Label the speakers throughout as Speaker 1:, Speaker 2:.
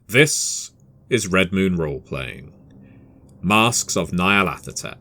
Speaker 1: This is Red Moon Roleplaying. Masks of Nyarlathotep.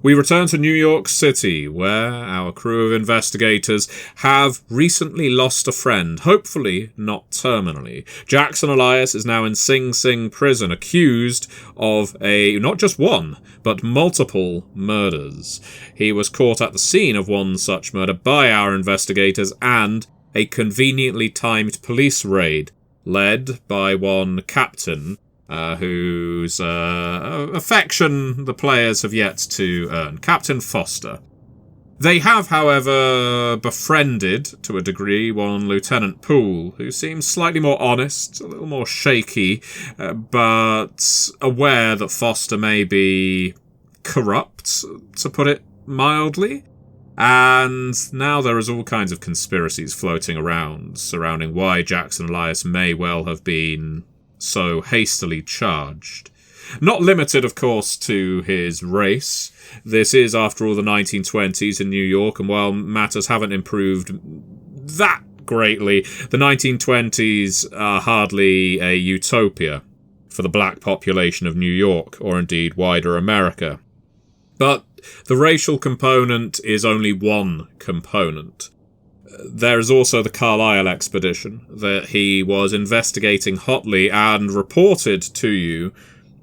Speaker 1: We return to New York City, where our crew of investigators have recently lost a friend, hopefully not terminally. Jackson Elias is now in Sing Sing prison, accused of not just one, but multiple murders. He was caught at the scene of one such murder by our investigators and a conveniently timed police raid, led by one captain, whose affection the players have yet to earn, Captain Foster. They have, however, befriended, to a degree, one Lieutenant Poole, who seems slightly more honest, a little more shaky, but aware that Foster may be corrupt, to put it mildly. And now there is all kinds of conspiracies floating around surrounding why Jackson Elias may well have been so hastily charged. Not limited, of course, to his race. This is, after all, the 1920s in New York, and while matters haven't improved that greatly, the 1920s are hardly a utopia for the black population of New York, or indeed wider America. But the racial component is only one component. There is also the Carlisle expedition that he was investigating hotly, and reported to you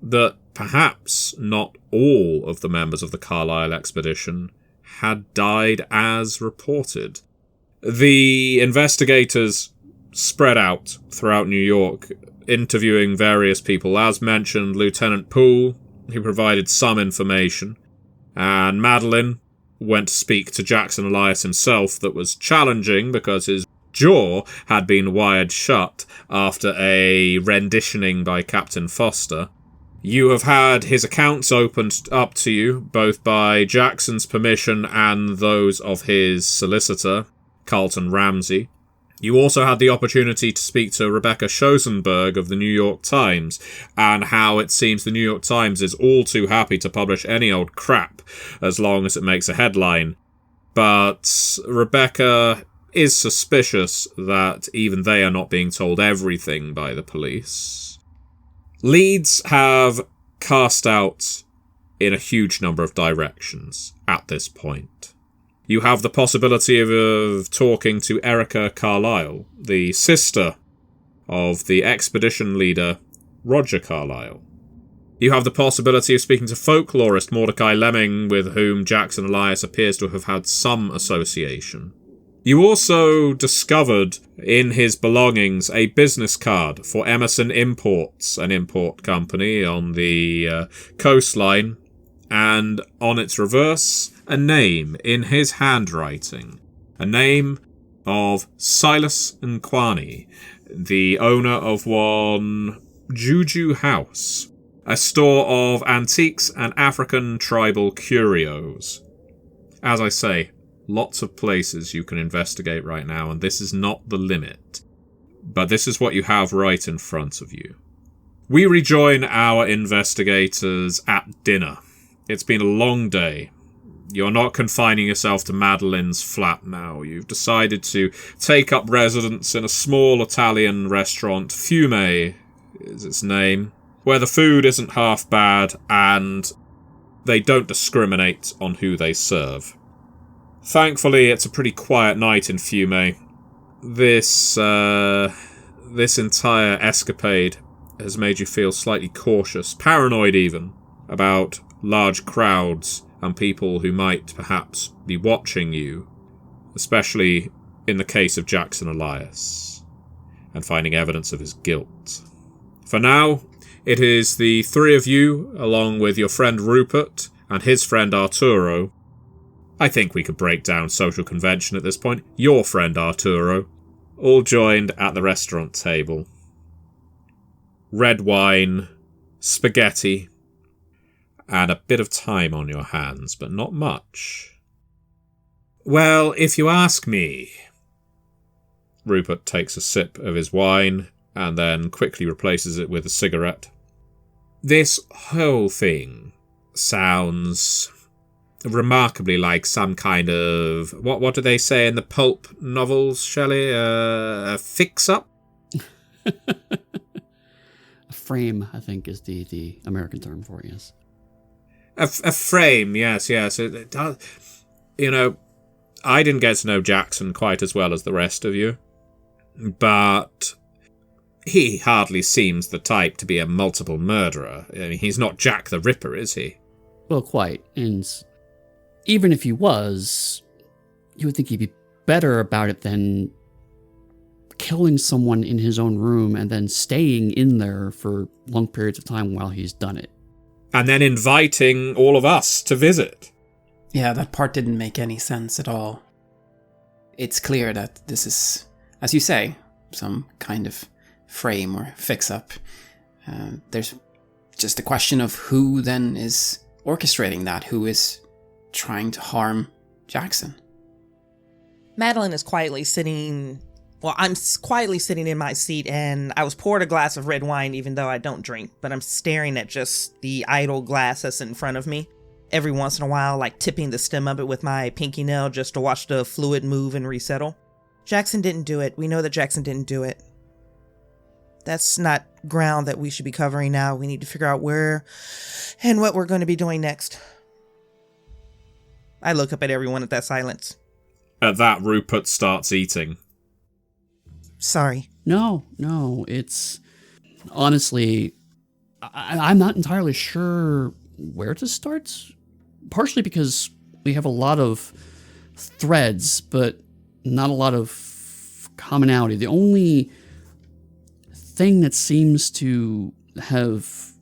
Speaker 1: that perhaps not all of the members of the Carlisle expedition had died as reported. The investigators spread out throughout New York, interviewing various people. As mentioned, Lieutenant Poole, who provided some information, and Madeline went to speak to Jackson Elias himself, that was challenging because his jaw had been wired shut after a renditioning by Captain Foster. You have had his accounts opened up to you, both by Jackson's permission and those of his solicitor, Carlton Ramsey. You also had the opportunity to speak to Rebecca Schosenberg of the New York Times, and how it seems the New York Times is all too happy to publish any old crap as long as it makes a headline. But Rebecca is suspicious that even they are not being told everything by the police. Leads have cast out in a huge number of directions at this point. You have the possibility of talking to Erica Carlisle, the sister of the expedition leader, Roger Carlisle. You have the possibility of speaking to folklorist Mordecai Lemming, with whom Jackson Elias appears to have had some association. You also discovered in his belongings a business card for Emerson Imports, an import company on the coastline, and on its reverse, a name in his handwriting. A name of Silas Nkwani, the owner of one Guju House, a store of antiques and African tribal curios. As I say, lots of places you can investigate right now, and this is not the limit. But this is what you have right in front of you. We rejoin our investigators at dinner. It's been a long day. You're not confining yourself to Madeline's flat now. You've decided to take up residence in a small Italian restaurant, Fiume is its name, where the food isn't half bad and they don't discriminate on who they serve. Thankfully, it's a pretty quiet night in Fiume. This entire escapade has made you feel slightly cautious, paranoid even, about large crowds and people who might perhaps be watching you, especially in the case of Jackson Elias, and finding evidence of his guilt. For now, it is the three of you, along with your friend Rupert and his friend Arturo. I think we could break down social convention at this point. Your friend Arturo, all joined at the restaurant table. Red wine, spaghetti, and a bit of time on your hands, but not much. Well, if you ask me... Rupert takes a sip of his wine and then quickly replaces it with a cigarette. This whole thing sounds remarkably like some kind of... What do they say in the pulp novels, Shelley? A fix-up?
Speaker 2: frame, I think, is the American term for it, yes.
Speaker 1: A frame, yes. It does, I didn't get to know Jackson quite as well as the rest of you, but he hardly seems the type to be a multiple murderer. I mean, he's not Jack the Ripper, is he?
Speaker 2: Well, quite. And even if he was, you would think he'd be better about it than killing someone in his own room and then staying in there for long periods of time while he's done it.
Speaker 1: And then inviting all of us to visit.
Speaker 3: Yeah, that part didn't make any sense at all. It's clear that this is, as you say, some kind of frame or fix-up. There's just a question of who then is orchestrating that, who is trying to harm Jackson.
Speaker 4: Madeline is quietly sitting... Well, I'm quietly sitting in my seat, and I was poured a glass of red wine, even though I don't drink, but I'm staring at just the idle glass that's in front of me. Every once in a while, like tipping the stem of it with my pinky nail just to watch the fluid move and resettle. Jackson didn't do it. We know that Jackson didn't do it. That's not ground that we should be covering now. We need to figure out where and what we're going to be doing next. I look up at everyone at that silence.
Speaker 1: At that, Rupert starts eating.
Speaker 4: Sorry.
Speaker 2: No, it's... Honestly, I'm not entirely sure where to start. Partially because we have a lot of threads, but not a lot of commonality. The only thing that seems to have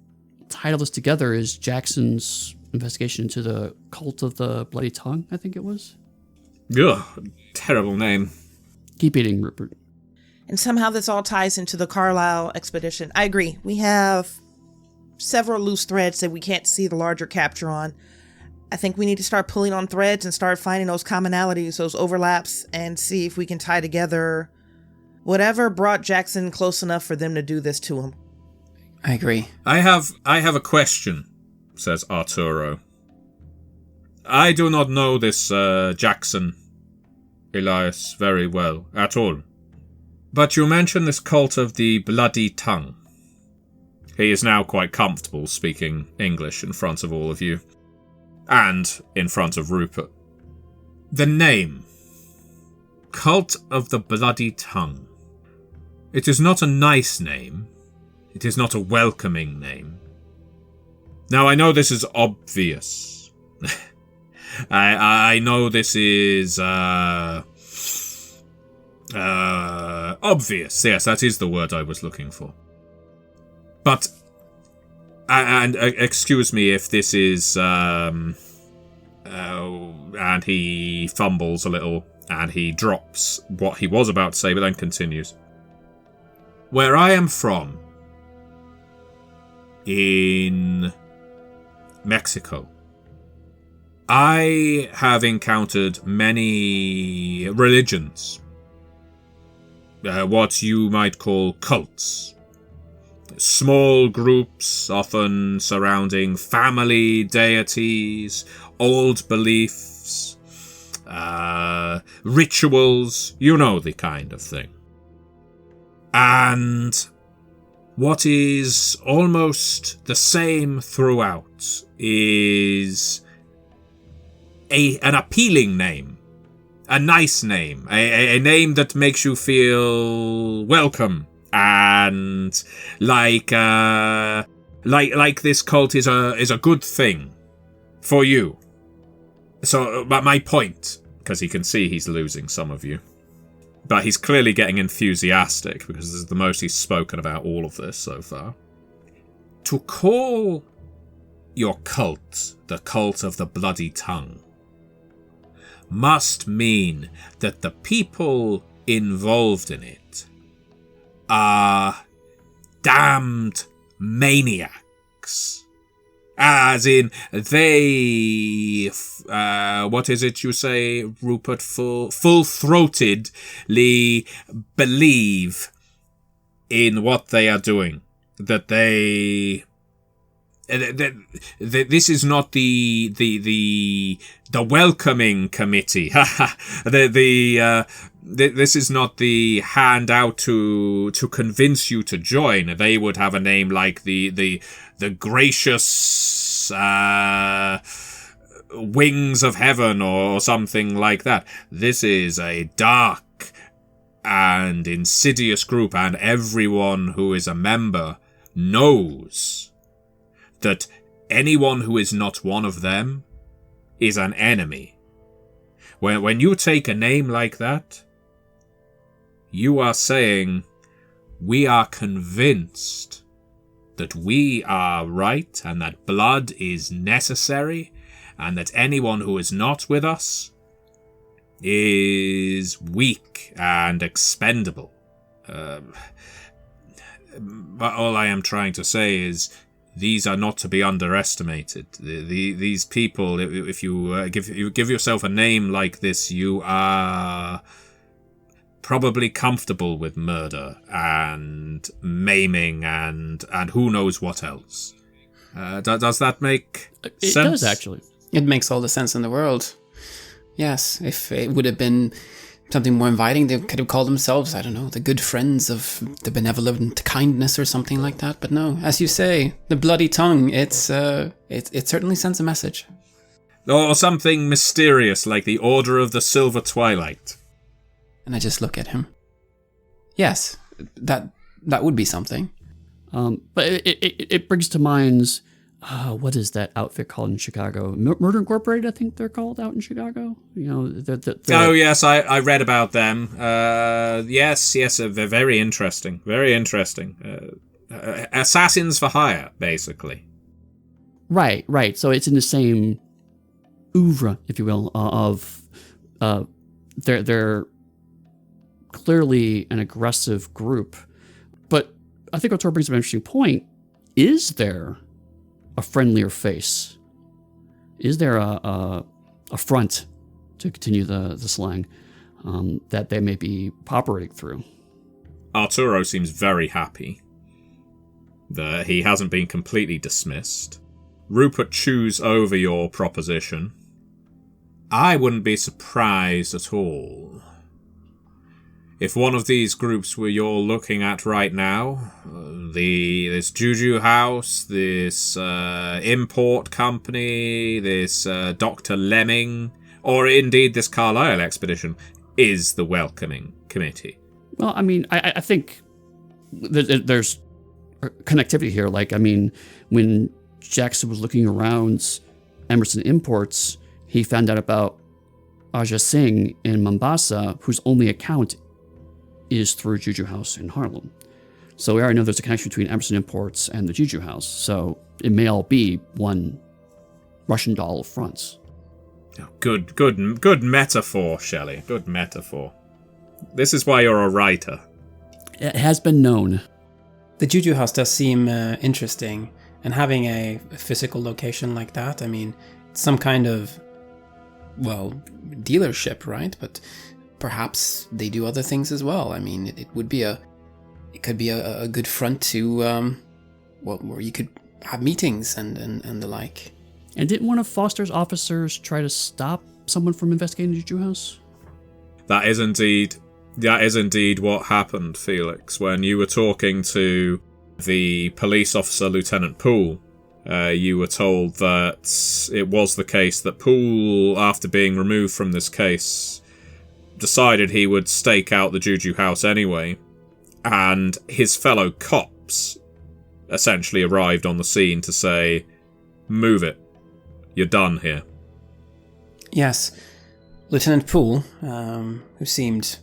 Speaker 2: tied all this together is Jackson's investigation into the cult of the Bloody Tongue, I think it was.
Speaker 1: Ugh, terrible name.
Speaker 2: Keep eating, Rupert.
Speaker 4: And somehow this all ties into the Carlisle expedition. I agree. We have several loose threads that we can't see the larger capture on. I think we need to start pulling on threads and start finding those commonalities, those overlaps, and see if we can tie together whatever brought Jackson close enough for them to do this to him.
Speaker 3: I agree.
Speaker 1: I have a question, says Arturo. I do not know this Jackson Elias very well at all. But you mentioned this cult of the Bloody Tongue. He is now quite comfortable speaking English in front of all of you. And in front of Rupert. The name. Cult of the Bloody Tongue. It is not a nice name. It is not a welcoming name. Now, I know this is obvious. I know this is, obvious. Yes, that is the word I was looking for. But, and excuse me if this is, and he fumbles a little, and he drops what he was about to say, but then continues. Where I am from, in Mexico, I have encountered many religions. What you might call cults. Small groups, often surrounding family deities, old beliefs, rituals, you know the kind of thing. And what is almost the same throughout is an appealing name. A nice name, a name that makes you feel welcome, and like this cult is a good thing for you. So, but my point, because he can see he's losing some of you, but he's clearly getting enthusiastic because this is the most he's spoken about all of this so far. To call your cult the cult of the Bloody Tongue must mean that the people involved in it are damned maniacs. As in, they, what is it you say, Rupert, full-throatedly believe in what they are doing. That they This is not the welcoming committee. This is not the handout to convince you to join. They would have a name like the gracious wings of heaven or something like that. This is a dark and insidious group, and everyone who is a member knows that anyone who is not one of them is an enemy. When you take a name like that, you are saying, we are convinced that we are right and that blood is necessary, and that anyone who is not with us is weak and expendable. But all I am trying to say is, these are not to be underestimated. These people, if you give yourself a name like this, you are probably comfortable with murder and maiming and who knows what else. Does that make sense?
Speaker 2: It does, actually.
Speaker 3: It makes all the sense in the world. Yes, if it would have been something more inviting, they could have called themselves, I don't know, the good friends of the benevolent kindness or something like that. But no, as you say, the bloody tongue, it certainly sends a message.
Speaker 1: Or something mysterious like the Order of the Silver Twilight.
Speaker 3: And I just look at him. Yes, that would be something.
Speaker 2: But it brings to mind, what is that outfit called in Chicago? Murder Incorporated, I think they're called out in Chicago. You know,
Speaker 1: oh yes, I read about them. Yes, they're very interesting. Very interesting. Assassins for hire, basically.
Speaker 2: Right. So it's in the same oeuvre, if you will, of they're clearly an aggressive group. But I think Otor brings up an interesting point. Is there a friendlier face? Is there a front, to continue the slang, that they may be operating through?
Speaker 1: Arturo seems very happy that he hasn't been completely dismissed. Rupert chews over your proposition. I wouldn't be surprised at all if one of these groups you're looking at right now, this Juju house, this import company, this Dr. Lemming, or indeed this Carlisle expedition, is the welcoming committee.
Speaker 2: Well, I mean, I think there's connectivity here. Like, I mean, when Jackson was looking around Emerson Imports, he found out about Aja Singh in Mombasa, whose only account is through Juju House in Harlem. So we already know there's a connection between Emerson Imports and the Juju House. So it may all be one Russian doll of fronts.
Speaker 1: Oh, good metaphor, Shelley. Good metaphor. This is why you're a writer.
Speaker 2: It has been known.
Speaker 3: The Juju House does seem interesting, and having a physical location like that, I mean, it's some kind of, well, dealership, right? But perhaps they do other things as well. I mean, it could be a good front to, where you could have meetings and the like.
Speaker 2: And didn't one of Foster's officers try to stop someone from investigating the Juju House?
Speaker 1: That is indeed what happened, Felix. When you were talking to the police officer, Lieutenant Poole, you were told that it was the case that Poole, after being removed from this case, decided he would stake out the Juju house anyway, and his fellow cops essentially arrived on the scene to say, move it, you're done here.
Speaker 3: Yes, Lieutenant Poole, who seemed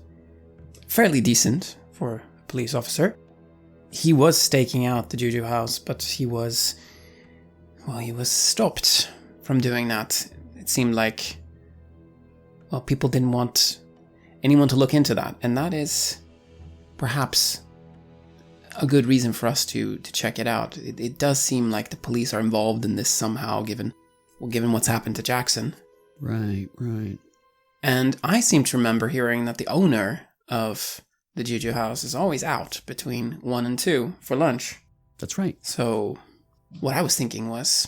Speaker 3: fairly decent for a police officer, he was staking out the Juju house, but he was stopped from doing that. It seemed like, well, people didn't want anyone to look into that, and that is perhaps a good reason for us to check it out. It does seem like the police are involved in this somehow, given what's happened to Jackson.
Speaker 2: Right.
Speaker 3: And I seem to remember hearing that the owner of the Juju house is always out between 1 and 2 for lunch.
Speaker 2: That's right.
Speaker 3: So What I was thinking was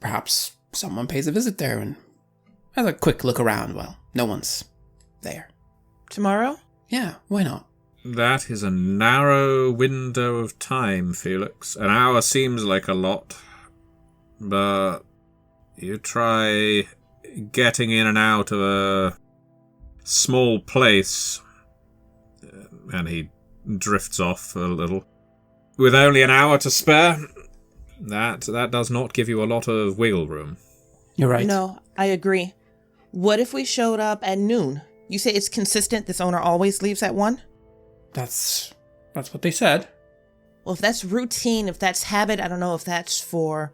Speaker 3: perhaps someone pays a visit there and has a quick look around while no one's there.
Speaker 4: Tomorrow?
Speaker 3: Yeah, why not?
Speaker 1: That is a narrow window of time, Felix. An hour seems like a lot, but you try getting in and out of a small place, and he drifts off a little. With only an hour to spare, that does not give you a lot of wiggle room.
Speaker 3: You're right.
Speaker 4: No, I agree. What if we showed up at noon? You say it's consistent, this owner always leaves at 1?
Speaker 3: That's what they said.
Speaker 4: Well, if that's routine, if that's habit, I don't know if that's for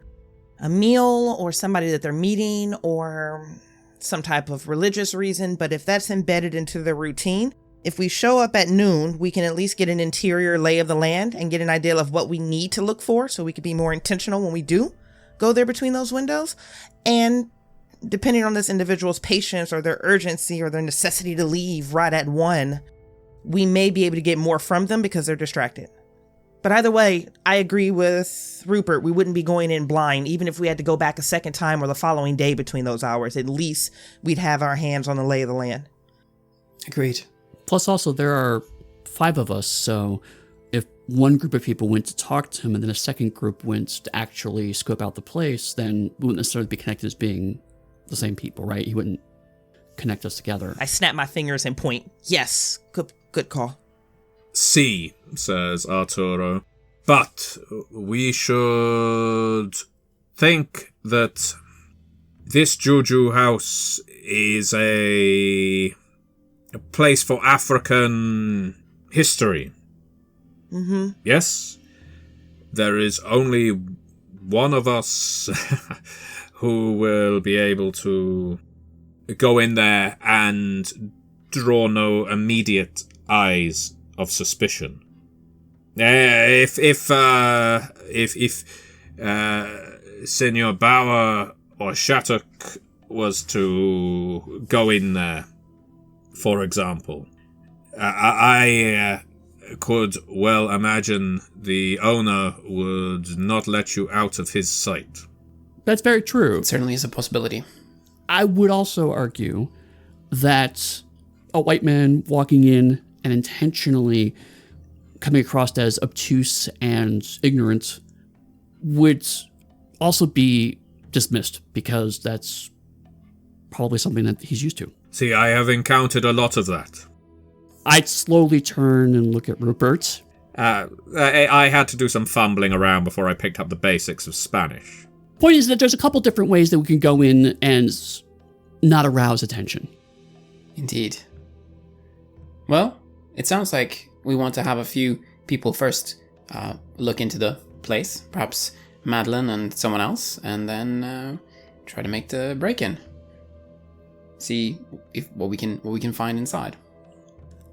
Speaker 4: a meal or somebody that they're meeting or some type of religious reason, but if that's embedded into their routine, if we show up at noon, we can at least get an interior lay of the land and get an idea of what we need to look for so we can be more intentional when we do go there between those windows. And depending on this individual's patience or their urgency or their necessity to leave right at 1, we may be able to get more from them because they're distracted. But either way, I agree with Rupert. We wouldn't be going in blind. Even if we had to go back a second time or the following day between those hours, at least we'd have our hands on the lay of the land.
Speaker 3: Agreed.
Speaker 2: Plus, also, there are 5 of us, so if one group of people went to talk to him and then a second group went to actually scope out the place, then we wouldn't necessarily be connected as being the same people, right? He wouldn't connect us together.
Speaker 4: I snap my fingers and point. Yes, good call.
Speaker 1: See, says Arturo, but we should think that this Juju house is a place for African history.
Speaker 4: Mm-hmm.
Speaker 1: Yes? There is only one of us who will be able to go in there and draw no immediate eyes of suspicion. If Senor Bauer or Shattuck was to go in there, for example, I could well imagine the owner would not let you out of his sight.
Speaker 2: That's very true.
Speaker 3: It certainly is a possibility.
Speaker 2: I would also argue that a white man walking in and intentionally coming across as obtuse and ignorant would also be dismissed because that's probably something that he's used to.
Speaker 1: See, I have encountered a lot of that.
Speaker 2: I'd slowly turn and look at Rupert.
Speaker 1: I had to do some fumbling around before I picked up the basics of Spanish.
Speaker 2: Point is that there's a couple different ways that we can go in and not arouse attention.
Speaker 3: Indeed. Well, it sounds like we want to have a few people first look into the place, perhaps Madeline and someone else, and then try to make the break-in. See what we can find inside.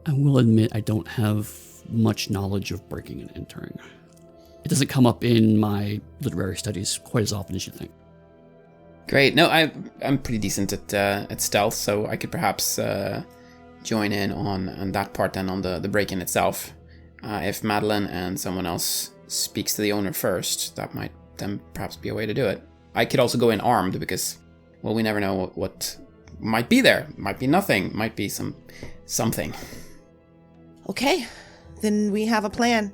Speaker 2: I will admit I don't have much knowledge of breaking and entering. It doesn't come up in my literary studies quite as often as you think.
Speaker 3: Great. No, I'm pretty decent at stealth, so I could perhaps join in on that part then on the break-in itself. If Madeline and someone else speaks to the owner first, that might then perhaps be a way to do it. I could also go in armed because, well, we never know what might be there. Might be nothing. Might be something.
Speaker 4: Okay, then we have a plan.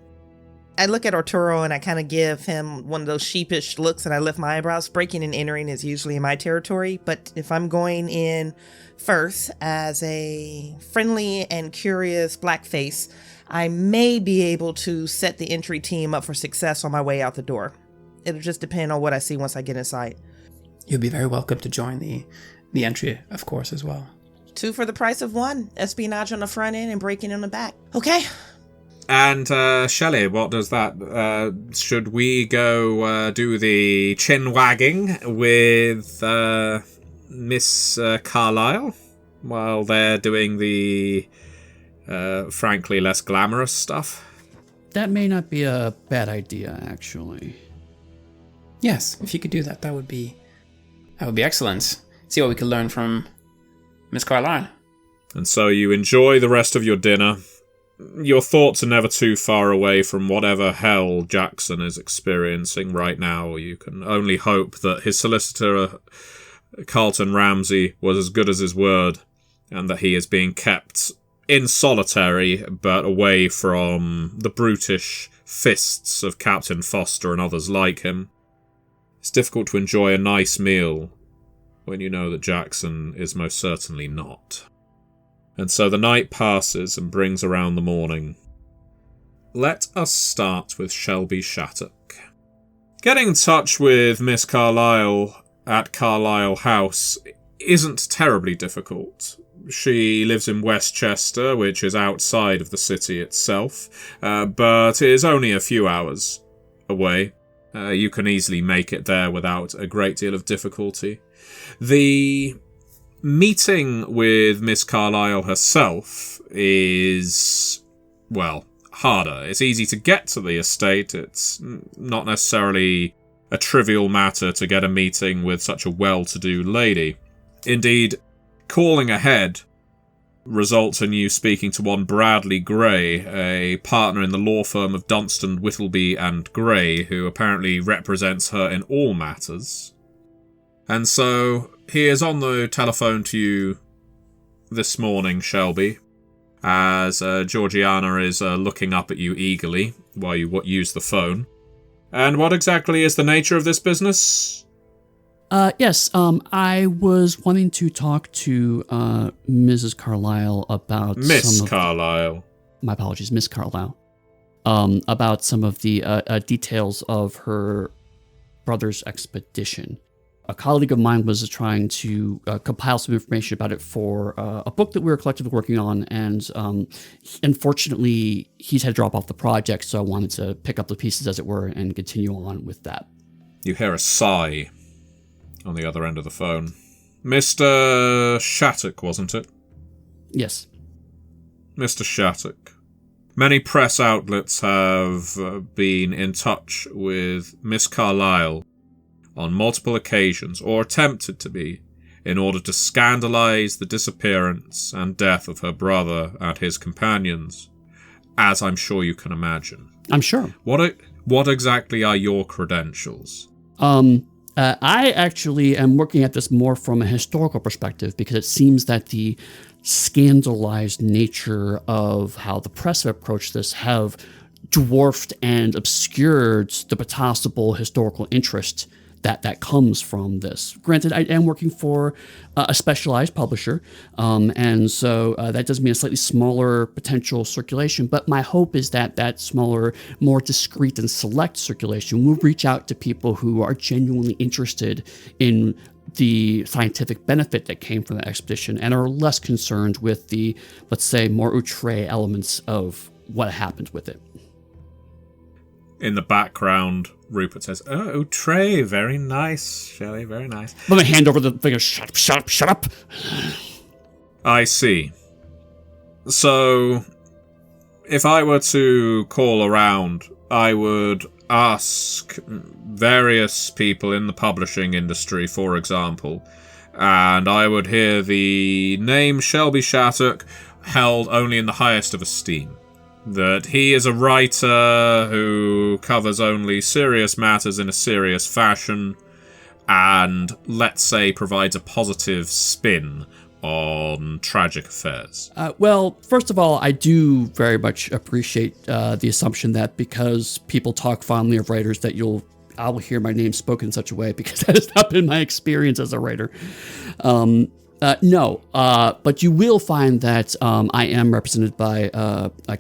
Speaker 4: I look at Arturo and I kind of give him one of those sheepish looks and I lift my eyebrows. Breaking and entering is usually in my territory, but if I'm going in first as a friendly and curious blackface, I may be able to set the entry team up for success on my way out the door. It'll just depend on what I see once I get inside.
Speaker 3: You'll be very welcome to join the entry, of course, as well.
Speaker 4: 2 for the price of 1. Espionage on the front end and breaking on the back. Okay.
Speaker 1: And, Shelley, what does that... should we go do the chin wagging with Miss Carlyle while they're doing the, frankly, less glamorous stuff?
Speaker 2: That may not be a bad idea, actually.
Speaker 3: Yes, if you could do that, that would be excellent. See what we could learn from Miss Carlyle.
Speaker 1: And so you enjoy the rest of your dinner, your thoughts are never too far away from whatever hell Jackson is experiencing right now. You can only hope that his solicitor, Carlton Ramsay, was as good as his word, and that he is being kept in solitary, but away from the brutish fists of Captain Foster and others like him. It's difficult to enjoy a nice meal when you know that Jackson is most certainly not. And so the night passes and brings around the morning. Let us start with Shelby Shattuck. Getting in touch with Miss Carlyle at Carlyle House isn't terribly difficult. She lives in Westchester, which is outside of the city itself, but is only a few hours away. You can easily make it there without a great deal of difficulty. The meeting with Miss Carlyle herself is, well, harder. It's easy to get to the estate. It's not necessarily a trivial matter to get a meeting with such a well-to-do lady. Indeed, calling ahead results in you speaking to one Bradley Gray, a partner in the law firm of Dunstan, Whittleby and Gray, who apparently represents her in all matters. And so he is on the telephone to you this morning, Shelby, as Georgiana is looking up at you eagerly while you use the phone. And what exactly is the nature of this business?
Speaker 2: Yes, I was wanting to talk to Mrs. Carlyle about
Speaker 1: Miss Carlyle.
Speaker 2: My apologies, Miss Carlyle. About some of the details of her brother's expedition. A colleague of mine was trying to compile some information about it for a book that we were collectively working on, and unfortunately, he's had to drop off the project, so I wanted to pick up the pieces, as it were, and continue on with that.
Speaker 1: You hear a sigh on the other end of the phone. Mr. Shattuck, wasn't it?
Speaker 2: Yes.
Speaker 1: Mr. Shattuck. Many press outlets have been in touch with Miss Carlyle on multiple occasions, or attempted to be, in order to scandalise the disappearance and death of her brother and his companions, as I'm sure you can imagine.
Speaker 2: I'm sure.
Speaker 1: What exactly are your credentials?
Speaker 2: I actually am working at this more from a historical perspective, because it seems that the scandalized nature of how the press have approached this have dwarfed and obscured the possible historical interest that comes from this. Granted, I am working for a specialized publisher, and so that does mean a slightly smaller potential circulation, but my hope is that smaller, more discreet and select circulation will reach out to people who are genuinely interested in the scientific benefit that came from the expedition and are less concerned with the, let's say, more outre elements of what happened with it.
Speaker 1: In the background, Rupert says, "Oh, outre, very nice, Shelley, very nice."
Speaker 2: Let me hand over the figure. Shut up.
Speaker 1: I see. So, if I were to call around, I would ask various people in the publishing industry, for example, and I would hear the name Shelby Shattuck held only in the highest of esteem. That he is a writer who covers only serious matters in a serious fashion, and, let's say, provides a positive spin on tragic affairs.
Speaker 2: Well, first of all, I do very much appreciate the assumption that because people talk fondly of writers that I will hear my name spoken in such a way, because that has not been my experience as a writer. No, but you will find that I am represented by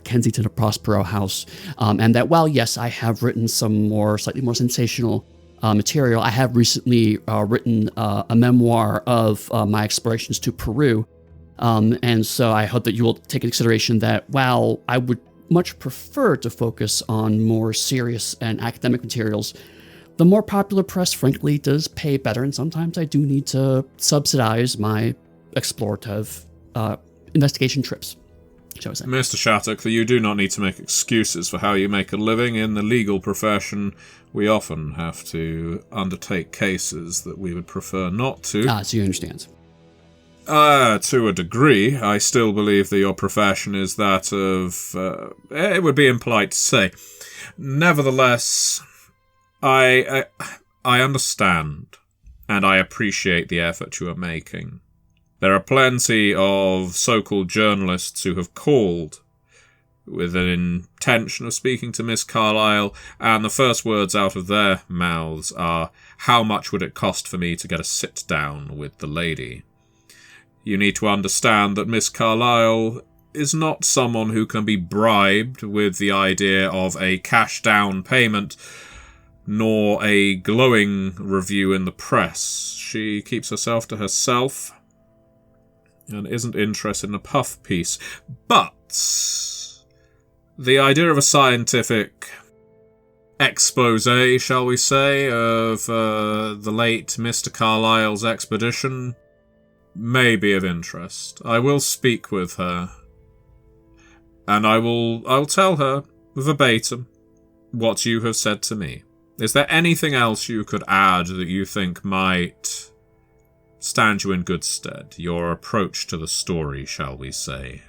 Speaker 2: Kensington of Prospero House, and that while, yes, I have written some slightly more sensational material, I have recently written a memoir of my explorations to Peru, and so I hope that you will take into consideration that while I would much prefer to focus on more serious and academic materials, the more popular press, frankly, does pay better, and sometimes I do need to subsidize my explorative investigation trips, shall we say.
Speaker 1: Mr. Shattuck, you do not need to make excuses for how you make a living. In the legal profession, we often have to undertake cases that we would prefer not to.
Speaker 2: So you understand.
Speaker 1: To a degree. I still believe that your profession is that of... it would be impolite to say. Nevertheless, I understand, and I appreciate the effort you are making. There are plenty of so-called journalists who have called with an intention of speaking to Miss Carlyle, and the first words out of their mouths are, "How much would it cost for me to get a sit-down with the lady?" You need to understand that Miss Carlyle is not someone who can be bribed with the idea of a cash-down payment, nor a glowing review in the press. She keeps herself to herself and isn't interested in a puff piece. But the idea of a scientific expose, shall we say, of the late Mr. Carlyle's expedition may be of interest. I will speak with her, and I'll tell her verbatim what you have said to me. Is there anything else you could add that you think might stand you in good stead? Your approach to the story, shall we say,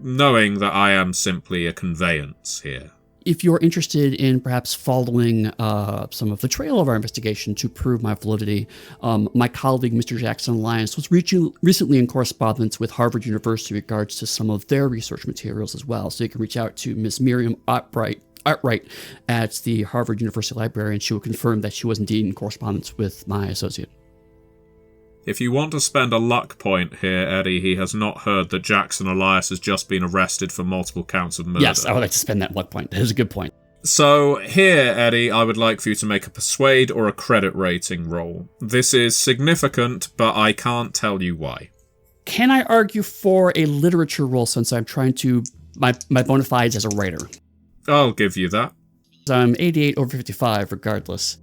Speaker 1: knowing that I am simply a conveyance here.
Speaker 2: If you're interested in perhaps following some of the trail of our investigation to prove my validity, my colleague, Mr. Jackson Alliance, was recently in correspondence with Harvard University in regards to some of their research materials as well. So you can reach out to Ms. Miriam Artwright at the Harvard University Library, and she will confirm that she was indeed in correspondence with my associate.
Speaker 1: If you want to spend a luck point here, Eddy, he has not heard that Jackson Elias has just been arrested for multiple counts of murder.
Speaker 2: Yes, I would like to spend that luck point. That is a good point.
Speaker 1: So here, Eddy, I would like for you to make a persuade or a credit rating roll. This is significant, but I can't tell you why.
Speaker 2: Can I argue for a literature roll since I'm trying to... my bona fides as a writer?
Speaker 1: I'll give you that.
Speaker 2: I'm 88 over 55 regardless.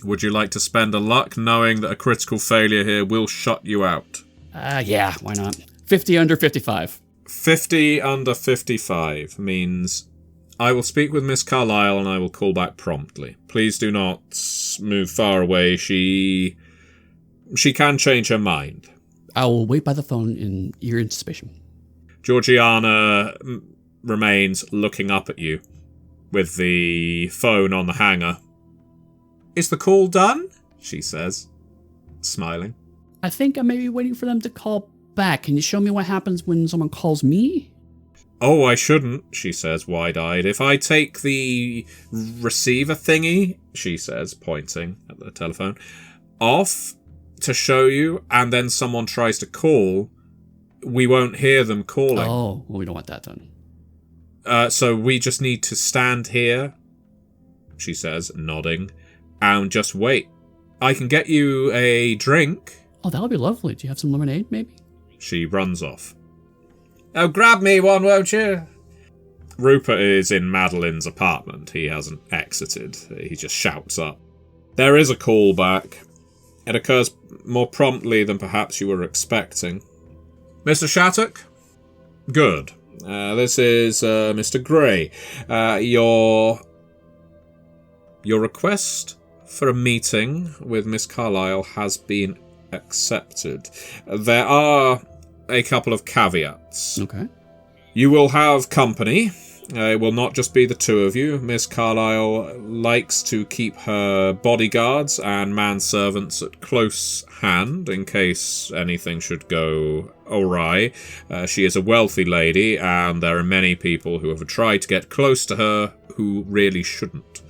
Speaker 1: Would you like to spend a luck knowing that a critical failure here will shut you out?
Speaker 2: Yeah, why not? 50 under 55.
Speaker 1: 50 under 55 means I will speak with Miss Carlyle and I will call back promptly. Please do not move far away. She can change her mind.
Speaker 2: I will wait by the phone in eager anticipation.
Speaker 1: Georgiana remains looking up at you with the phone on the hanger. "Is the call done?" she says, smiling.
Speaker 2: I think I may be waiting for them to call back. Can you show me what happens when someone calls me?
Speaker 1: "Oh, I shouldn't," she says, wide-eyed. "If I take the receiver thingy," she says, pointing at the telephone, "off to show you, and then someone tries to call, we won't hear them calling."
Speaker 2: Oh, well, we don't want that done.
Speaker 1: So we just need to stand here," she says, nodding, "and just wait. I can get you a drink."
Speaker 2: Oh, that would be lovely. Do you have some lemonade, maybe?
Speaker 1: She runs off. "Oh, grab me one, won't you?" Rupert is in Madeline's apartment. He hasn't exited. He just shouts up. There is a call back. It occurs more promptly than perhaps you were expecting. "Mr. Shattuck?" "Good. This is Mr. Gray. Your request for a meeting with Miss Carlyle has been accepted. There are a couple of caveats.
Speaker 2: Okay.
Speaker 1: You will have company. It will not just be the two of you. Miss Carlyle likes to keep her bodyguards and manservants at close hand in case anything should go awry. She is a wealthy lady, and there are many people who have tried to get close to her who really shouldn't.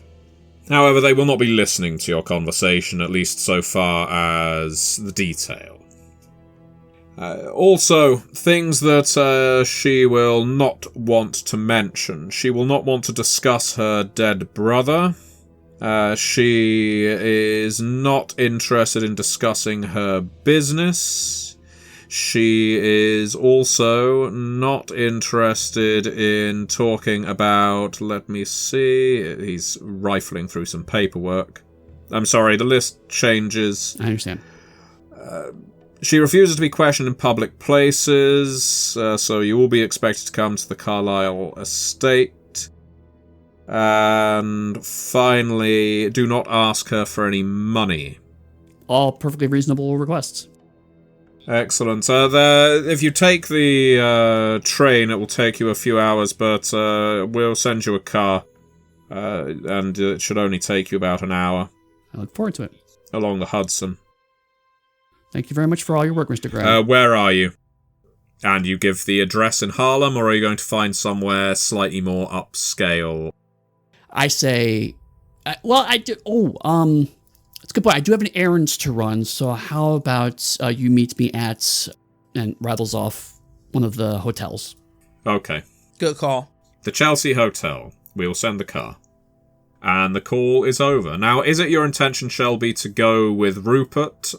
Speaker 1: However, they will not be listening to your conversation, at least so far as the detail. Also, things that she will not want to mention. She will not want to discuss her dead brother. She is not interested in discussing her business. She is also not interested in talking about... Let me see. He's rifling through some paperwork. I'm sorry, the list changes.
Speaker 2: I understand.
Speaker 1: She refuses to be questioned in public places, so you will be expected to come to the Carlyle estate. And finally, do not ask her for any money.
Speaker 2: All perfectly reasonable requests.
Speaker 1: Excellent. If you take the train, it will take you a few hours, but we'll send you a car. And it should only take you about an hour.
Speaker 2: I look forward to it.
Speaker 1: Along the Hudson.
Speaker 2: Thank you very much for all your work, Mr. Gray.
Speaker 1: Where are you? And you give the address in Harlem, or are you going to find somewhere slightly more upscale?
Speaker 2: I say, I do. It's a good point. I do have an errand to run, so how about you meet me at, and rattles off one of the hotels.
Speaker 1: Okay.
Speaker 4: Good call.
Speaker 1: The Chelsea Hotel. We'll send the car. And the call is over. Now, is it your intention, Shelby, to go with Rupert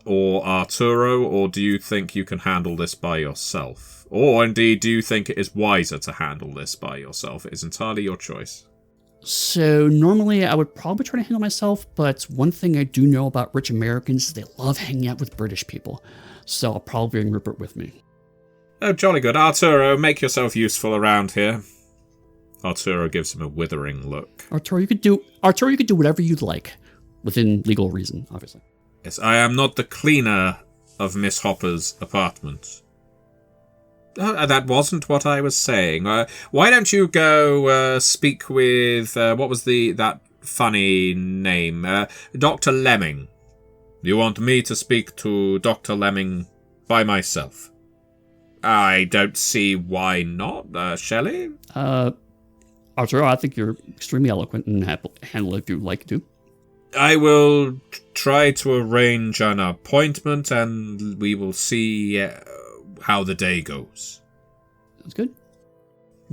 Speaker 1: or Arturo, or do you think you can handle this by yourself? Or, indeed, do you think it is wiser to handle this by yourself? It is entirely your choice.
Speaker 2: So, normally I would probably try to handle myself, but one thing I do know about rich Americans is they love hanging out with British people. So I'll probably bring Rupert with me.
Speaker 1: Oh, jolly good. Arturo, make yourself useful around here. Arturo gives him a withering look.
Speaker 2: Arturo, you could do whatever you'd like, within legal reason, obviously.
Speaker 1: Yes, I am not the cleaner of Miss Hopper's apartment. That wasn't what I was saying. Why don't you go speak with what was that funny name? Dr. Lemming. You want me to speak to Dr. Lemming by myself? I don't see why not, Shelley.
Speaker 2: Arturo, I think you're extremely eloquent and handle it if you like to.
Speaker 1: I will try to arrange an appointment and we will see how the day goes.
Speaker 2: That's good.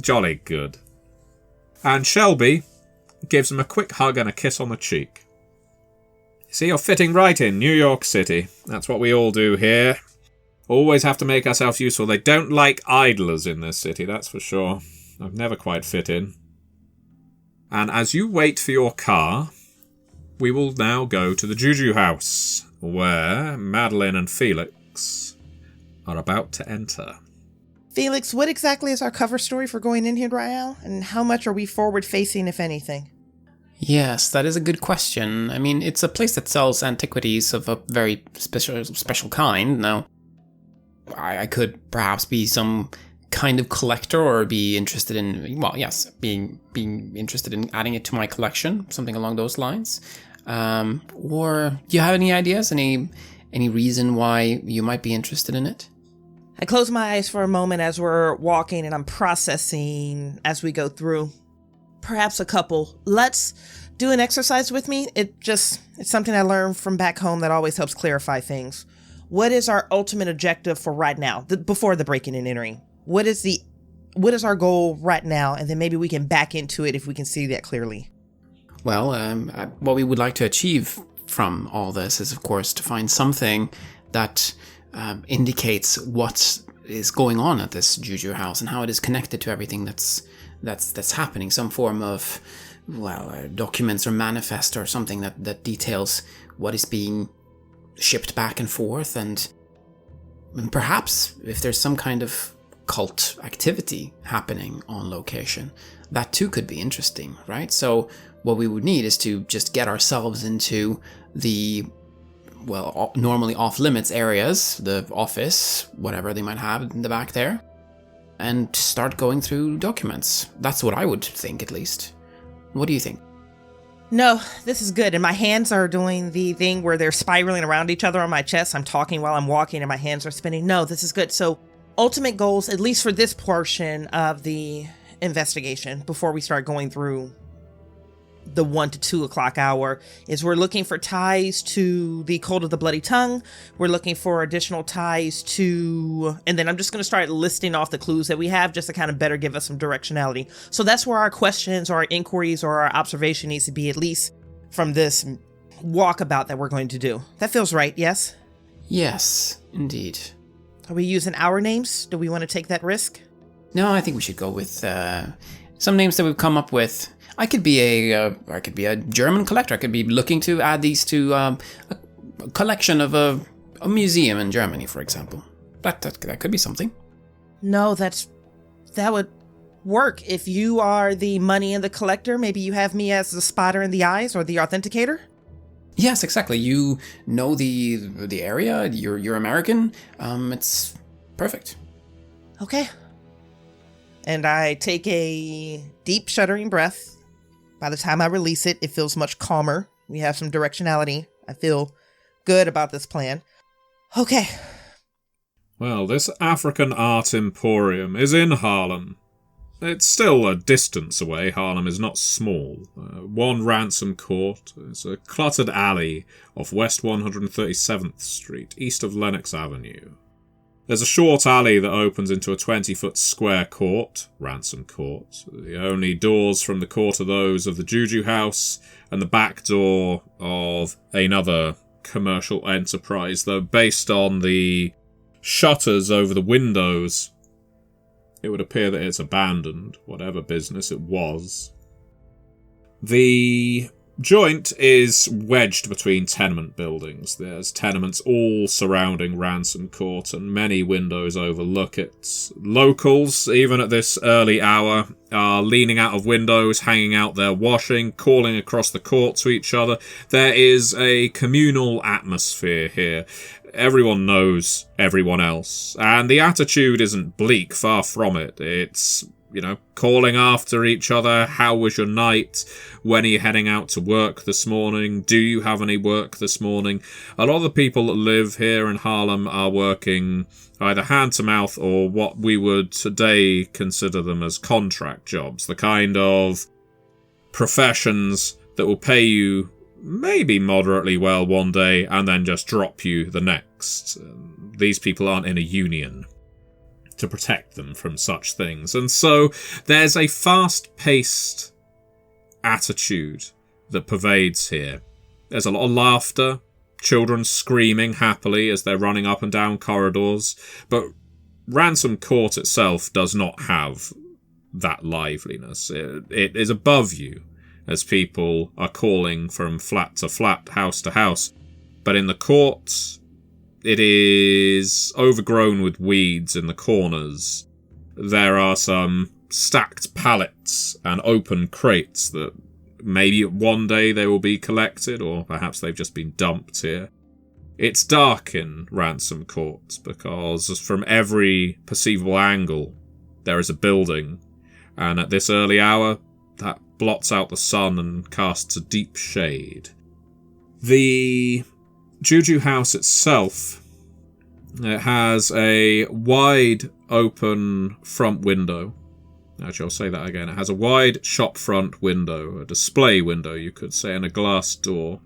Speaker 1: Jolly good. And Shelby gives him a quick hug and a kiss on the cheek. See, you're fitting right in New York City. That's what we all do here. Always have to make ourselves useful. They don't like idlers in this city, that's for sure. I've never quite fit in. And as you wait for your car, we will now go to the Guju house, where Madeline and Felix are about to enter.
Speaker 4: Felix, what exactly is our cover story for going in here, Rael? And how much are we forward-facing, if anything?
Speaker 3: Yes, that is a good question. I mean, it's a place that sells antiquities of a very special kind. Now, I could perhaps be some kind of collector or be interested in, well, yes, being interested in adding it to my collection, something along those lines. Or do you have any ideas, any reason why you might be interested in it?
Speaker 4: I close my eyes for a moment as we're walking and I'm processing as we go through. Perhaps a couple. Let's do an exercise with me. It's something I learned from back home that always helps clarify things. What is our ultimate objective for right now, before the breaking and entering? What is our goal right now? And then maybe we can back into it if we can see that clearly.
Speaker 3: Well, what we would like to achieve from all this is, of course, to find something that indicates what is going on at this Guju house and how it is connected to everything that's happening. Some form of, documents or manifest or something that details what is being shipped back and forth, and perhaps if there's some kind of cult activity happening on location, that too could be interesting, right? So what we would need is to just get ourselves into the, normally off-limits areas, the office, whatever they might have in the back there, and start going through documents. That's what I would think, at least. What do you think?
Speaker 4: No, this is good. And my hands are doing the thing where they're spiraling around each other on my chest. I'm talking while I'm walking and my hands are spinning. No, this is good. So ultimate goals, at least for this portion of the investigation, before we start going through the 1 to 2 o'clock hour, is we're looking for ties to the Cult of the Bloody Tongue. We're looking for additional ties to, and then I'm just going to start listing off the clues that we have just to kind of better give us some directionality. So that's where our questions or our inquiries or our observation needs to be, at least from this walkabout that we're going to do. That feels right, yes?
Speaker 3: Yes, indeed.
Speaker 4: Are we using our names? Do we want to take that risk?
Speaker 3: No, I think we should go with some names that we've come up with. I could be a German collector. I could be looking to add these to a collection of a museum in Germany, for example. That could be something.
Speaker 4: No, that would work. If you are the money and the collector, maybe you have me as the spotter in the eyes or the authenticator.
Speaker 3: Yes, exactly. You know the area. You're American. It's perfect.
Speaker 4: Okay. And I take a deep, shuddering breath. By the time I release it, it feels much calmer. We have some directionality. I feel good about this plan. Okay.
Speaker 1: Well, this African art emporium is in Harlem. It's still a distance away. Harlem is not small. One Ransom Court is a cluttered alley off West 137th Street, east of Lenox Avenue. There's a short alley that opens into a 20-foot square court, Ransom Court. The only doors from the court are those of the Guju house and the back door of another commercial enterprise, though based on the shutters over the windows, it would appear that it's abandoned, whatever business it was. The joint is wedged between tenement buildings. There's tenements all surrounding Ransom Court, and many windows overlook it. Locals, even at this early hour, are leaning out of windows, hanging out their washing, calling across the court to each other. There is a communal atmosphere here. Everyone knows everyone else, and the attitude isn't bleak, far from it. It's, calling after each other. How was your night? When are you heading out to work this morning? Do you have any work this morning? A lot of the people that live here in Harlem are working either hand to mouth or what we would today consider them as contract jobs, the kind of professions that will pay you maybe moderately well one day and then just drop you the next. These people aren't in a union to protect them from such things. And so there's a fast-paced attitude that pervades here. There's a lot of laughter, children screaming happily as they're running up and down corridors, but Ransom Court itself does not have that liveliness. It is above you as people are calling from flat to flat, house to house. But in the court, it is overgrown with weeds in the corners. There are some stacked pallets and open crates that maybe one day they will be collected, or perhaps they've just been dumped here. It's dark in Ransom Court because from every perceivable angle there is a building, and at this early hour that blots out the sun and casts a deep shade. The Guju house itself, it has a wide open front window. Actually, I'll say that again. It has a wide shop front window, a display window, you could say, and a glass door.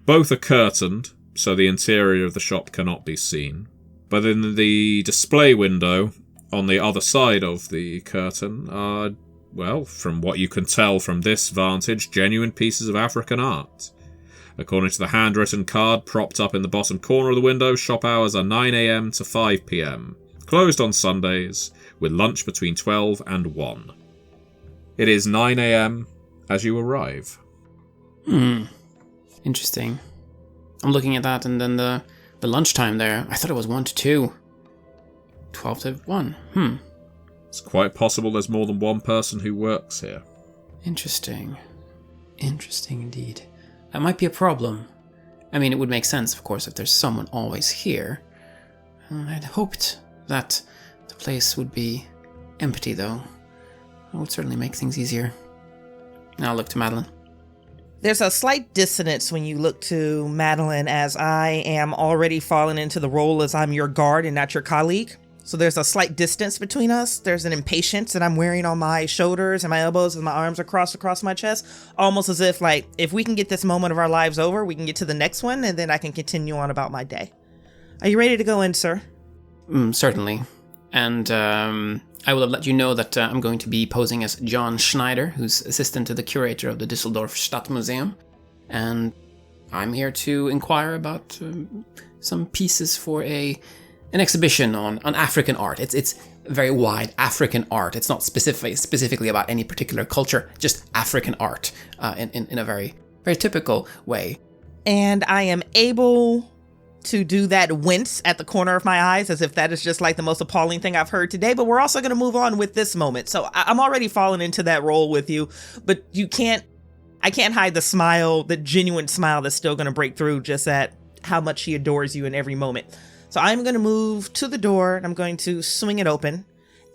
Speaker 1: Both are curtained, so the interior of the shop cannot be seen. But in the display window, on the other side of the curtain, are, well, from what you can tell from this vantage, genuine pieces of African art. According to the handwritten card propped up in the bottom corner of the window, shop hours are 9 a.m. to 5 p.m. Closed on Sundays, with lunch between 12 and 1. It is 9 a.m. as you arrive.
Speaker 3: Interesting. I'm looking at that, and then the lunchtime there, I thought it was 1 to 2. 12 to 1.
Speaker 1: It's quite possible there's more than one person who works here.
Speaker 3: Interesting. Interesting indeed. That might be a problem. I mean, it would make sense, of course, if there's someone always here. I'd hoped that the place would be empty, though. That would certainly make things easier. Now I'll look to Madeline.
Speaker 4: There's a slight dissonance when you look to Madeline, as I am already falling into the role as I'm your guard and not your colleague. So there's a slight distance between us. There's an impatience that I'm wearing on my shoulders and my elbows and my arms across my chest. Almost as if, like, if we can get this moment of our lives over, we can get to the next one, and then I can continue on about my day. Are you ready to go in, sir?
Speaker 3: Certainly. And I will let you know that I'm going to be posing as John Schneider, who's assistant to the curator of the Düsseldorf Stadtmuseum. And I'm here to inquire about some pieces for an exhibition on African art. It's very wide African art. It's not specifically about any particular culture, just African art in a very, very typical way.
Speaker 4: And I am able to do that wince at the corner of my eyes, as if that is just like the most appalling thing I've heard today. But we're also going to move on with this moment. So I'm already falling into that role with you, but you can't I can't hide the smile, the genuine smile that's still going to break through just at how much he adores you in every moment. So I'm going to move to the door and I'm going to swing it open.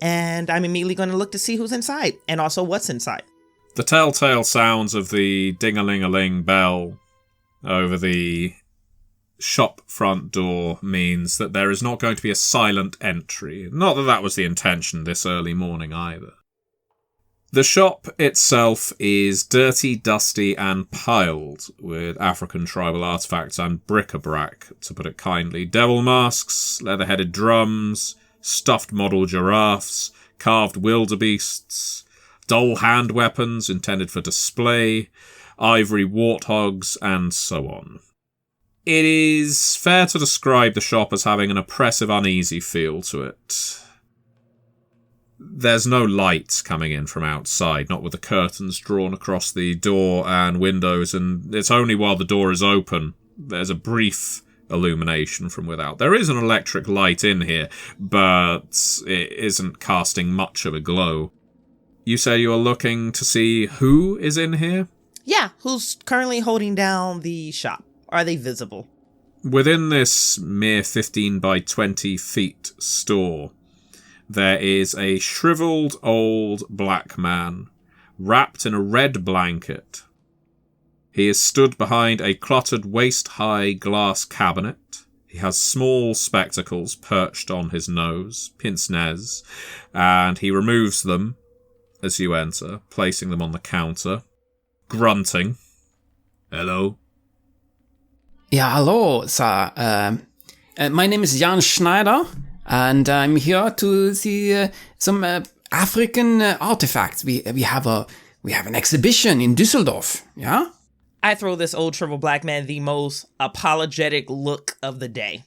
Speaker 4: And I'm immediately going to look to see who's inside and also what's inside.
Speaker 1: The telltale sounds of the ding-a-ling-a-ling bell over the shop front door means that there is not going to be a silent entry. Not that that was the intention this early morning either. The shop itself is dirty, dusty, and piled with African tribal artifacts and bric-a-brac, to put it kindly. Devil masks, leather-headed drums, stuffed model giraffes, carved wildebeests, doll hand weapons intended for display, ivory warthogs, and so on. It is fair to describe the shop as having an oppressive, uneasy feel to it. There's no light coming in from outside, not with the curtains drawn across the door and windows, and it's only while the door is open there's a brief illumination from without. There is an electric light in here, but it isn't casting much of a glow. You say you are looking to see who is in here?
Speaker 4: Yeah, who's currently holding down the shop? Are they visible?
Speaker 1: Within this mere 15 by 20 feet store, there is a shriveled old black man, wrapped in a red blanket. He is stood behind a cluttered waist-high glass cabinet. He has small spectacles perched on his nose, pince-nez, and he removes them as you enter, placing them on the counter, grunting. Hello?
Speaker 3: Yeah, hello, sir. My name is Jan Schneider, and I'm here to see some African artifacts. We have an exhibition in Düsseldorf. Yeah.
Speaker 4: I throw this old shriveled black man the most apologetic look of the day.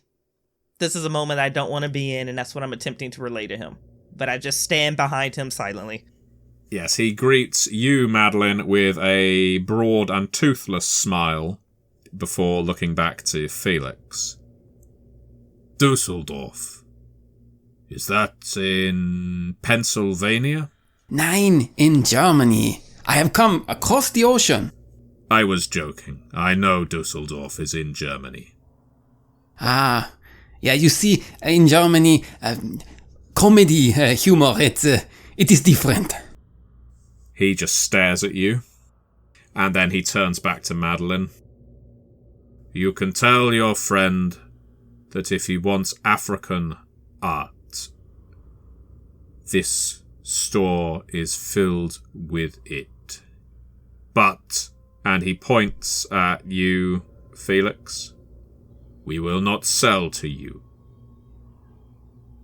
Speaker 4: This is a moment I don't want to be in, and that's what I'm attempting to relay to him. But I just stand behind him silently.
Speaker 1: Yes, he greets you, Madeline, with a broad and toothless smile before looking back to Felix. Düsseldorf. Is that in Pennsylvania?
Speaker 3: Nein, in Germany. I have come across the ocean.
Speaker 1: I was joking. I know Düsseldorf is in Germany.
Speaker 3: Ah, yeah, you see, in Germany, comedy, humor, it is different.
Speaker 1: He just stares at you, and then he turns back to Madeline. You can tell your friend that if he wants African art, this store is filled with it. But, and he points at you, Felix, we will not sell to you.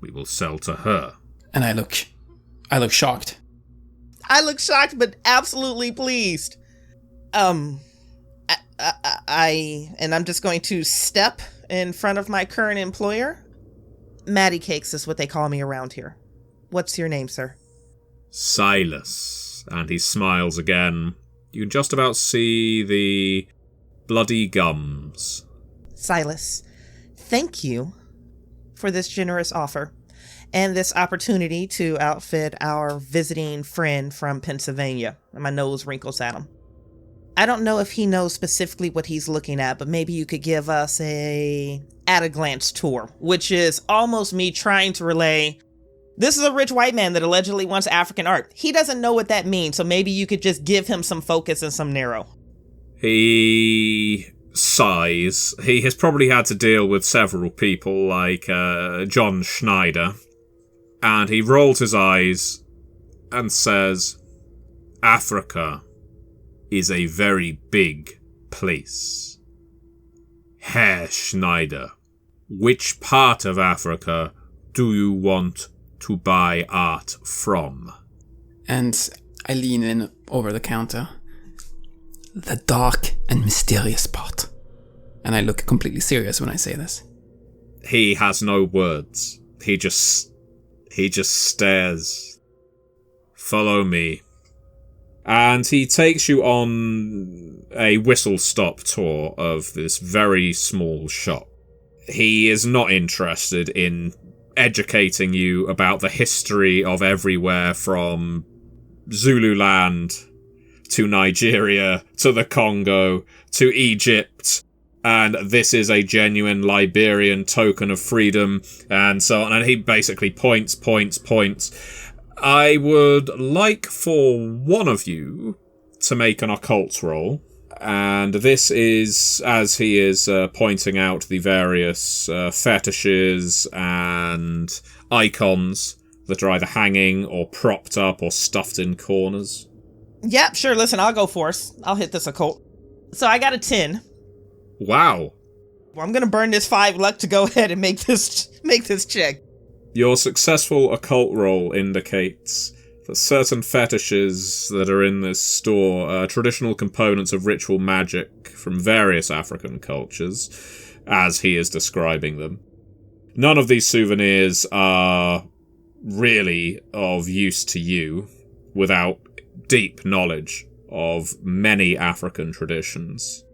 Speaker 1: We will sell to her. And
Speaker 3: I look shocked.
Speaker 4: I look shocked, but absolutely pleased. And I'm just going to step in front of my current employer. Matty Cakes is what they call me around here. What's your name, sir?
Speaker 1: Silas. And he smiles again. You can just about see the bloody gums.
Speaker 4: Silas, thank you for this generous offer and this opportunity to outfit our visiting friend from Pennsylvania. And my nose wrinkles at him. I don't know if he knows specifically what he's looking at, but maybe you could give us a at-a-glance tour, which is almost me trying to relay, this is a rich white man that allegedly wants African art. He doesn't know what that means, so maybe you could just give him some focus and some narrow.
Speaker 1: He sighs. He has probably had to deal with several people like John Schneider. And he rolls his eyes and says, Africa is a very big place. Herr Schneider, which part of Africa do you want to buy art from?
Speaker 3: And I lean in over the counter. The dark and mysterious part. And I look completely serious when I say this.
Speaker 1: He has no words. He just stares. Follow me. And he takes you on a whistle-stop tour of this very small shop. He is not interested in educating you about the history of everywhere from Zululand to Nigeria, to the Congo, to Egypt, and this is a genuine Liberian token of freedom, and so on. And he basically points. I would like for one of you to make an occult roll. And this is, as he is pointing out the various fetishes and icons that are either hanging or propped up or stuffed in corners.
Speaker 4: Yep, sure. Listen, I'll go first. I'll hit this occult. So I got a 10.
Speaker 1: Wow.
Speaker 4: Well, I'm going to burn this 5 luck to go ahead and make this check.
Speaker 1: Your successful occult roll indicates that certain fetishes that are in this store are traditional components of ritual magic from various African cultures, as he is describing them. None of these souvenirs are really of use to you without deep knowledge of many African traditions.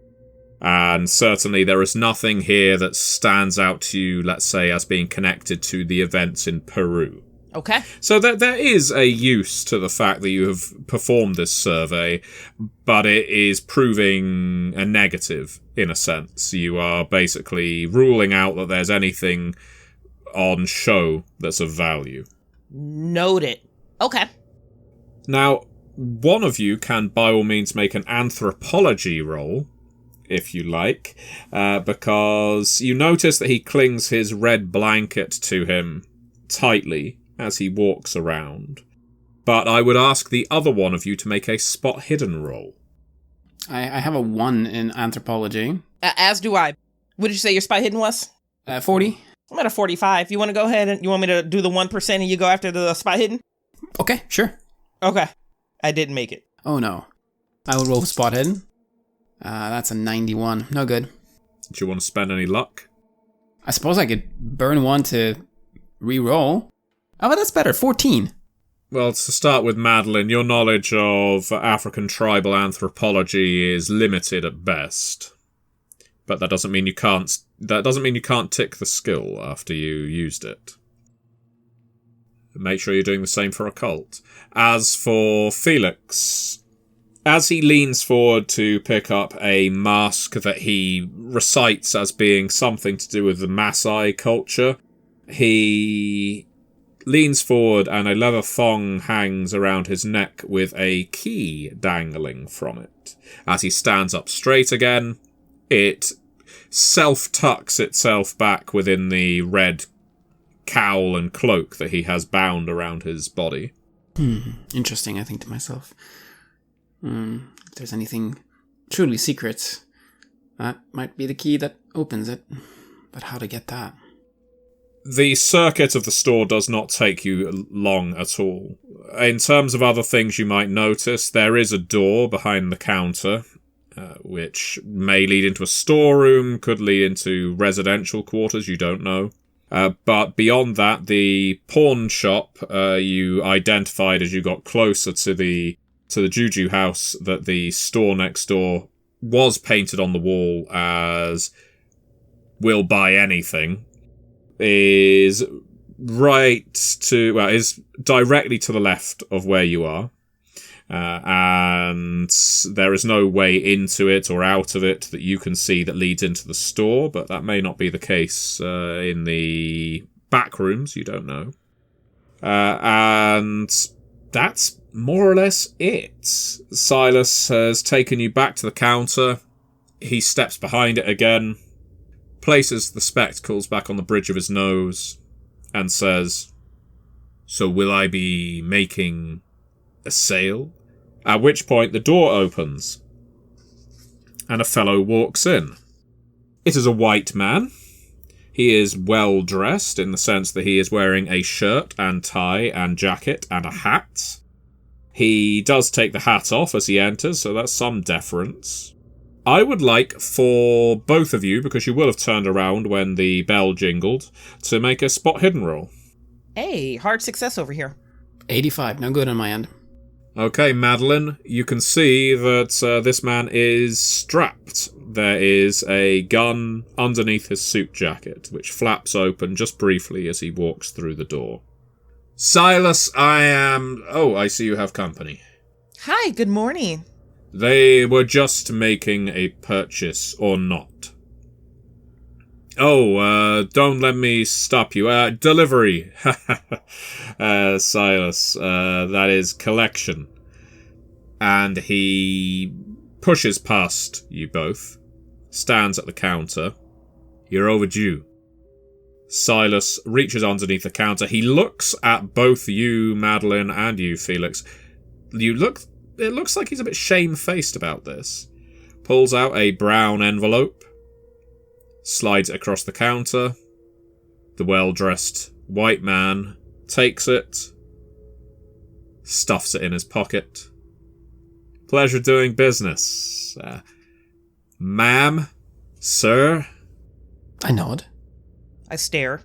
Speaker 1: And certainly there is nothing here that stands out to you, let's say, as being connected to the events in Peru.
Speaker 4: Okay.
Speaker 1: So there is a use to the fact that you have performed this survey, but it is proving a negative, in a sense. You are basically ruling out that there's anything on show that's of value.
Speaker 4: Noted. Okay.
Speaker 1: Now, one of you can by all means make an anthropology roll, if you like, because you notice that he clings his red blanket to him tightly as he walks around. But I would ask the other one of you to make a spot hidden roll.
Speaker 3: I have a 1 in anthropology.
Speaker 4: As do I. What did you say your spot hidden was?
Speaker 3: 40.
Speaker 4: I'm at a 45. You want to go ahead and you want me to do the 1% and you go after the spot hidden?
Speaker 3: Okay, sure.
Speaker 4: Okay. I didn't make it.
Speaker 3: Oh no. I will roll spot hidden. That's a 91. No good.
Speaker 1: Do you want to spend any luck?
Speaker 3: I suppose I could burn 1 to re-roll. Oh, but that's better. 14.
Speaker 1: Well, to start with, Madeline, your knowledge of African tribal anthropology is limited at best. But that doesn't mean you can't tick the skill after you used it. Make sure you're doing the same for occult. As for Felix, as he leans forward to pick up a mask that he recites as being something to do with the Maciej culture, he leans forward and a leather thong hangs around his neck with a key dangling from it. As he stands up straight again, it self-tucks itself back within the red cowl and cloak that he has bound around his body.
Speaker 3: Interesting, I think to myself. If there's anything truly secret, that might be the key that opens it. But how to get that?
Speaker 1: The circuit of the store does not take you long at all. In terms of other things you might notice, there is a door behind the counter, which may lead into a storeroom, could lead into residential quarters, you don't know. But beyond that, the pawn shop you identified as you got closer to the Guju house, that the store next door was painted on the wall as "We'll buy anything," is directly to the left of where you are. And there is no way into it or out of it that you can see that leads into the store, but that may not be the case in the back rooms, you don't know. And that's more or less it. Silas has taken you back to the counter. He steps behind it again, places the spectacles back on the bridge of his nose, and says, "So will I be making a sale?" At which point the door opens, and a fellow walks in. It is a white man. He is well dressed in the sense that he is wearing a shirt and tie and jacket and a hat. He does take the hat off as he enters, so that's some deference. I would like for both of you, because you will have turned around when the bell jingled, to make a spot hidden roll.
Speaker 4: Hey, hard success over here.
Speaker 3: 85. No good on my end.
Speaker 1: Okay, Madeline, you can see that this man is strapped. There is a gun underneath his suit jacket, which flaps open just briefly as he walks through the door. Silas, I see you have company.
Speaker 4: Hi, good morning.
Speaker 1: They were just making a purchase or not. Oh, don't let me stop you. Delivery. Silas, that is collection. And he pushes past you both, stands at the counter. You're overdue. Silas reaches underneath the counter. He looks at both you, Madeline, and you, Felix. It looks like he's a bit shamefaced about this. Pulls out a brown envelope, slides it across the counter. The well-dressed white man takes it, stuffs it in his pocket. Pleasure doing business. Ma'am, sir.
Speaker 3: I nod.
Speaker 4: I stare.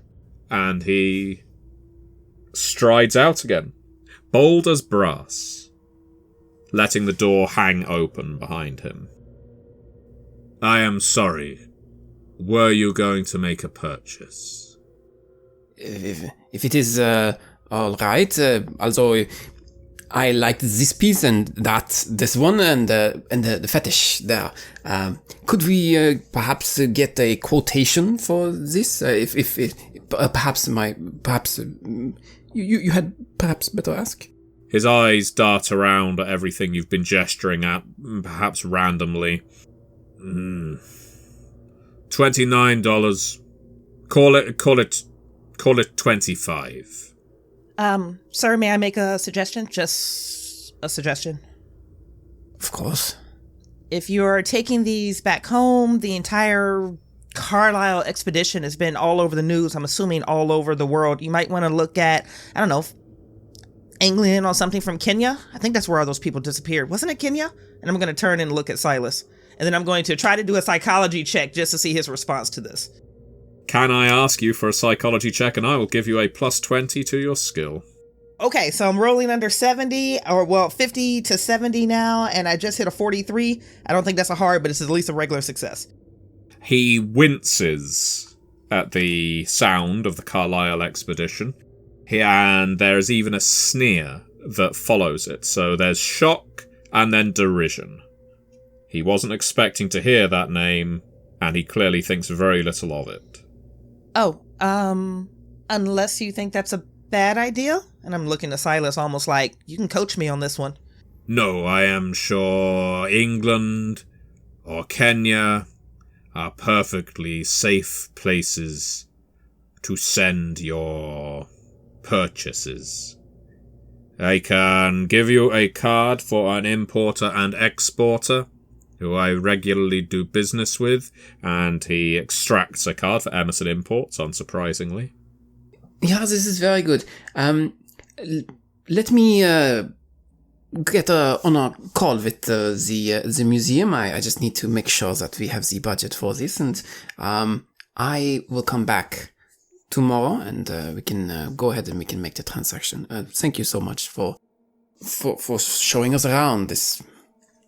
Speaker 1: And he strides out again, bold as brass, letting the door hang open behind him. I am sorry. Were you going to make a purchase?
Speaker 3: If it is all right, also I liked this piece and this one and the fetish there. Could we perhaps get a quotation for this? You had perhaps better ask.
Speaker 1: His eyes dart around at everything you've been gesturing at, perhaps randomly. $29. Call it $25.
Speaker 4: Sir, may I make a suggestion? Just a suggestion.
Speaker 3: Of course.
Speaker 4: If you're taking these back home, the entire Carlisle expedition has been all over the news. I'm assuming all over the world. You might want to look at, I don't know, England or something from Kenya. I think that's where all those people disappeared. Wasn't it Kenya? And I'm going to turn and look at Silas. And then I'm going to try to do a psychology check just to see his response to this.
Speaker 1: Can I ask you for a psychology check, and I will give you a plus 20 to your skill.
Speaker 4: Okay, so I'm rolling under 70, 50 to 70 now, and I just hit a 43. I don't think that's a hard, but it's at least a regular success.
Speaker 1: He winces at the sound of the Carlisle expedition, and there's even a sneer that follows it. So there's shock and then derision. He wasn't expecting to hear that name, and he clearly thinks very little of it.
Speaker 4: Oh, unless you think that's a bad idea? And I'm looking to Silas almost like, you can coach me on this one.
Speaker 1: No, I am sure England or Kenya are perfectly safe places to send your purchases. I can give you a card for an importer and exporter who I regularly do business with, and he extracts a card for Emerson Imports, unsurprisingly.
Speaker 3: Yeah, this is very good. Let me get on a call with the museum. I just need to make sure that we have the budget for this, and I will come back tomorrow, and we can go ahead and we can make the transaction. Thank you so much for showing us around this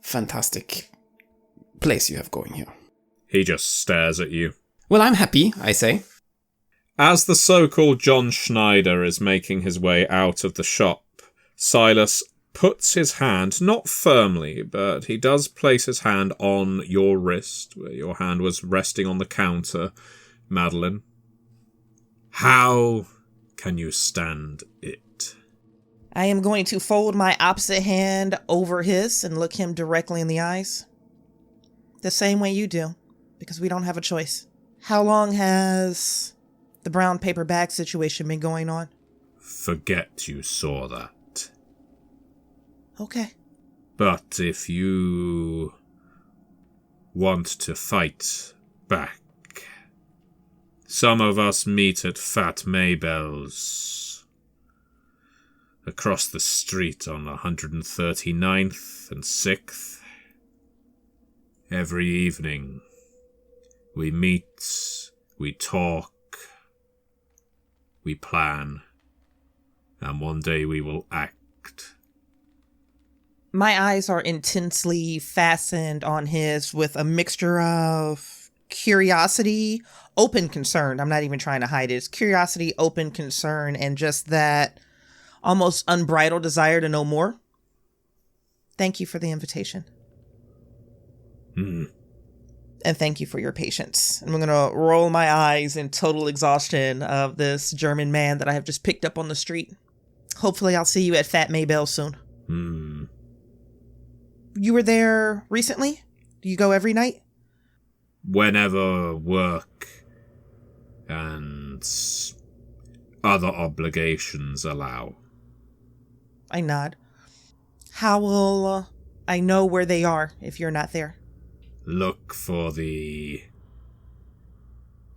Speaker 3: fantastic place you have going here.
Speaker 1: He just stares at you.
Speaker 3: Well, I'm happy, I say.
Speaker 1: As the so-called John Schneider is making his way out of the shop, Silas puts his hand, not firmly, but he does place his hand on your wrist, where your hand was resting on the counter, Madeline. How can you stand it?
Speaker 4: I am going to fold my opposite hand over his and look him directly in the eyes. The same way you do, because we don't have a choice. How long has the brown paper bag situation been going on?
Speaker 1: Forget you saw that.
Speaker 4: Okay.
Speaker 1: But if you want to fight back, some of us meet at Fat Maybell's across the street on 139th and 6th. Every evening, we meet, we talk, we plan, and one day we will act.
Speaker 4: My eyes are intensely fastened on his with a mixture of curiosity, open concern. I'm not even trying to hide it. It's curiosity, open concern, and just that almost unbridled desire to know more. Thank you for the invitation. And thank you for your patience. I'm going to roll my eyes in total exhaustion of this German man that I have just picked up on the street. Hopefully I'll see you at Fat Maybell soon. You were there recently? Do you go every night?
Speaker 1: Whenever work and other obligations allow.
Speaker 4: I nod. How will I know where they are if you're not there?
Speaker 1: Look for the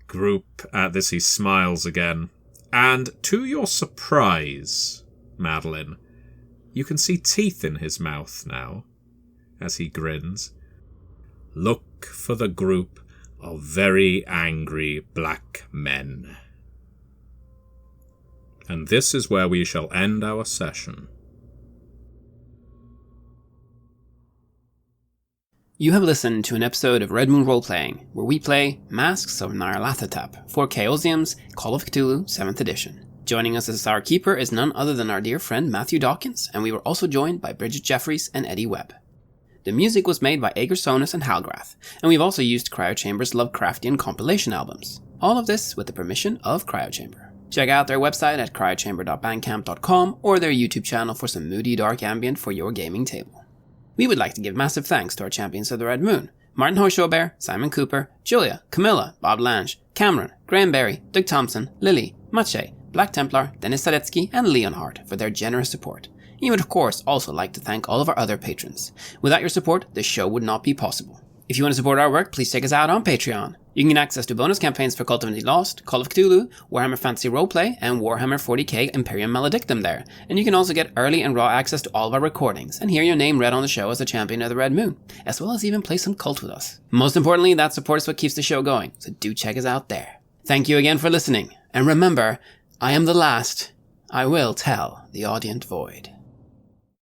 Speaker 1: group. At this he smiles again. And to your surprise, Madeline, you can see teeth in his mouth now, as he grins. Look for the group of very angry black men. And this is where we shall end our session.
Speaker 3: You have listened to an episode of Red Moon Roleplaying, where we play Masks of Nyarlathotep for Chaosium's Call of Cthulhu 7th edition. Joining us as our keeper is none other than our dear friend Matthew Dawkins, and we were also joined by Bridgett Jeffries and Eddy Webb. The music was made by Aegersonus and Halgrath, and we've also used Cryochamber's Lovecraftian compilation albums. All of this with the permission of Cryochamber. Check out their website at cryochamber.bandcamp.com or their YouTube channel for some moody dark ambient for your gaming table. We would like to give massive thanks to our champions of the Red Moon: Martin Heuschober, Simon Cooper, Julia, Camilla, Bob Lange, Cameron, Graham Barey, Doug Thomson, Lily, Maciej, Black Templar, Dennis Sadecki, and Leonhardt for their generous support. And we would of course also like to thank all of our other patrons. Without your support, this show would not be possible. If you want to support our work, please check us out on Patreon. You can get access to bonus campaigns for Cult of the Lost, Call of Cthulhu, Warhammer Fantasy Roleplay, and Warhammer 40k Imperium Maledictum there. And you can also get early and raw access to all of our recordings, and hear your name read on the show as a champion of the Red Moon, as well as even play some Cult with us. Most importantly, that support is what keeps the show going, so do check us out there. Thank you again for listening, and remember, I am the last. I will tell the audient void.